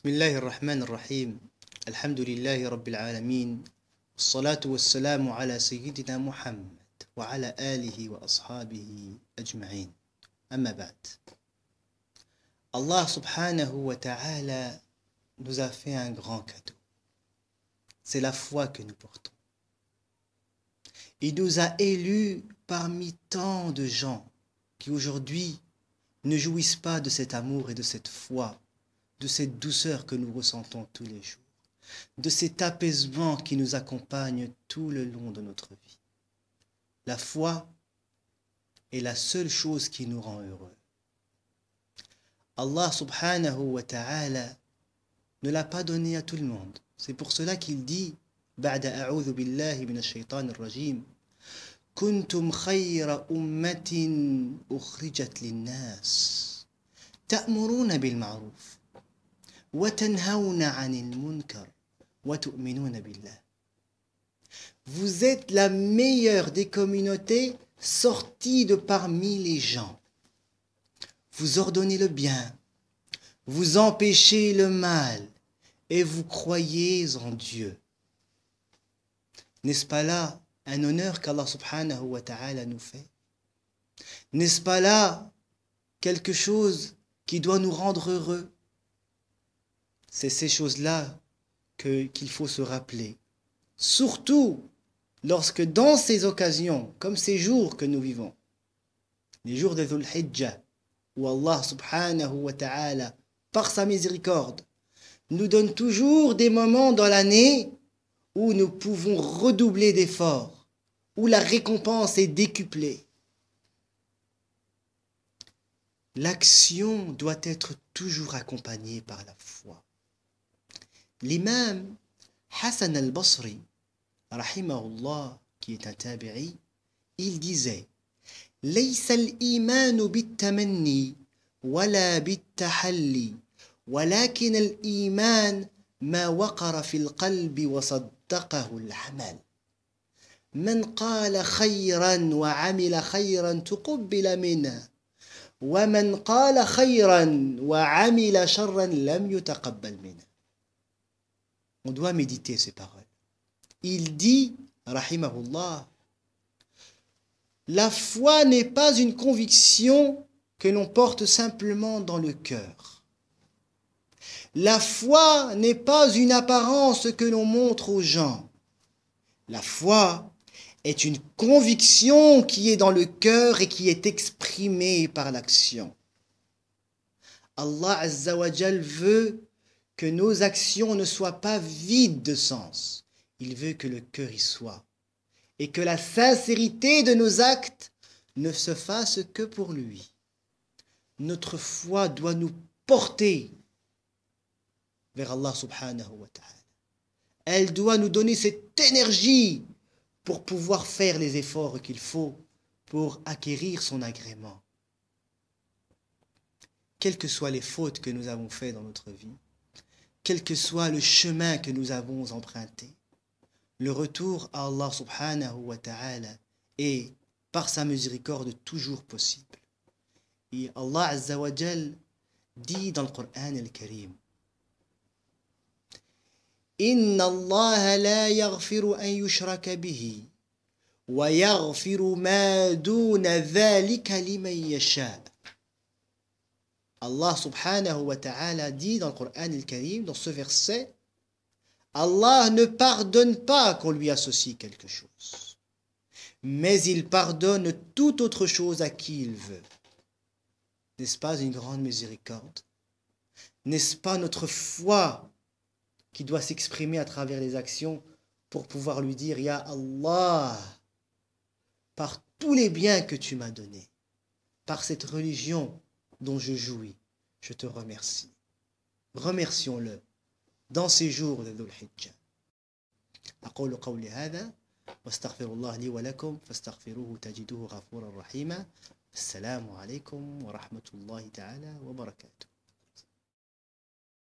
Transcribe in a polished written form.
بسم الله الرحمن الرحيم الحمد لله رب العالمين والصلاة والسلام على سيدنا محمد وعلى آله وأصحابه أجمعين أما بعد. Allah subhanahu wa ta'ala nous a fait un grand cadeau. C'est la foi que nous portons. Il nous a élus parmi tant de gens qui aujourd'hui ne jouissent pas de cet amour et de cette foi, de cette douceur que nous ressentons tous les jours, de cet apaisement qui nous accompagne tout le long de notre vie. La foi est la seule chose qui nous rend heureux. Allah subhanahu wa ta'ala ne l'a pas donné à tout le monde. C'est pour cela qu'il dit بعد أعوذ بالله من الشيطان الرجيم كنتم خير أمة أخرجت للناس تأمرون بالمعروف وتنهون عن المنكر وتؤمنون بالله. Vous êtes la meilleure des communautés sorties de parmi les gens. Vous ordonnez le bien, vous empêchez le mal et vous croyez en Dieu. N'est-ce pas là un honneur qu'Allah subhanahu wa ta'ala nous fait? N'est-ce pas là quelque chose qui doit nous rendre heureux? C'est ces choses-là qu'il faut se rappeler. Surtout lorsque dans ces occasions, comme ces jours que nous vivons, les jours de Dhul Hijjah, où Allah subhanahu wa ta'ala, par sa miséricorde, nous donne toujours des moments dans l'année où nous pouvons redoubler d'efforts, où la récompense est décuplée. L'action doit être toujours accompagnée par la foi. L'imam Hassan al-Basri, rahimahullah, qui est un tabi'i, il disait ليس الإيمان بالتمني ولا بالتحلي ولكن الإيمان ما وقر في القلب وصدقه العمل من قال خيرا وعمل خيرا تقبل منه ومن قال خيرا وعمل شرا لم يتقبل منه. On doit méditer ces paroles. Il dit, rahimahullah, la foi n'est pas une conviction que l'on porte simplement dans le cœur. La foi n'est pas une apparence que l'on montre aux gens. La foi est une conviction qui est dans le cœur et qui est exprimée par l'action. Allah Azza wa Jal veut que nos actions ne soient pas vides de sens. Il veut que le cœur y soit. Et que la sincérité de nos actes ne se fasse que pour lui. Notre foi doit nous porter vers Allah subhanahu wa ta'ala. Elle doit nous donner cette énergie pour pouvoir faire les efforts qu'il faut pour acquérir son agrément. Quelles que soient les fautes que nous avons faites dans notre vie, quel que soit le chemin que nous avons emprunté, le retour à Allah subhanahu wa ta'ala est, par sa miséricorde, toujours possible. Et Allah Azza wa Jal dit dans le Coran al-Karim Inna Allah la yaghfiru an yushraka bihi wa yaghfiru ma duna dhalika liman yasha. Allah subhanahu wa ta'ala dit dans le Coran al-Karim, dans ce verset, Allah ne pardonne pas qu'on lui associe quelque chose, mais il pardonne toute autre chose à qui il veut. N'est-ce pas une grande miséricorde? N'est-ce pas notre foi qui doit s'exprimer à travers les actions pour pouvoir lui dire, Ya Allah, par tous les biens que tu m'as donnés, par cette religion dont je jouis, je te remercie. Remercions-le dans ces jours de Dhul Hijjah. أقول قولي هذا واستغفر الله لي ولكم فاستغفروه تجدوه غفورا رحيما. السلام عليكم ورحمة الله تعالى وبركاته.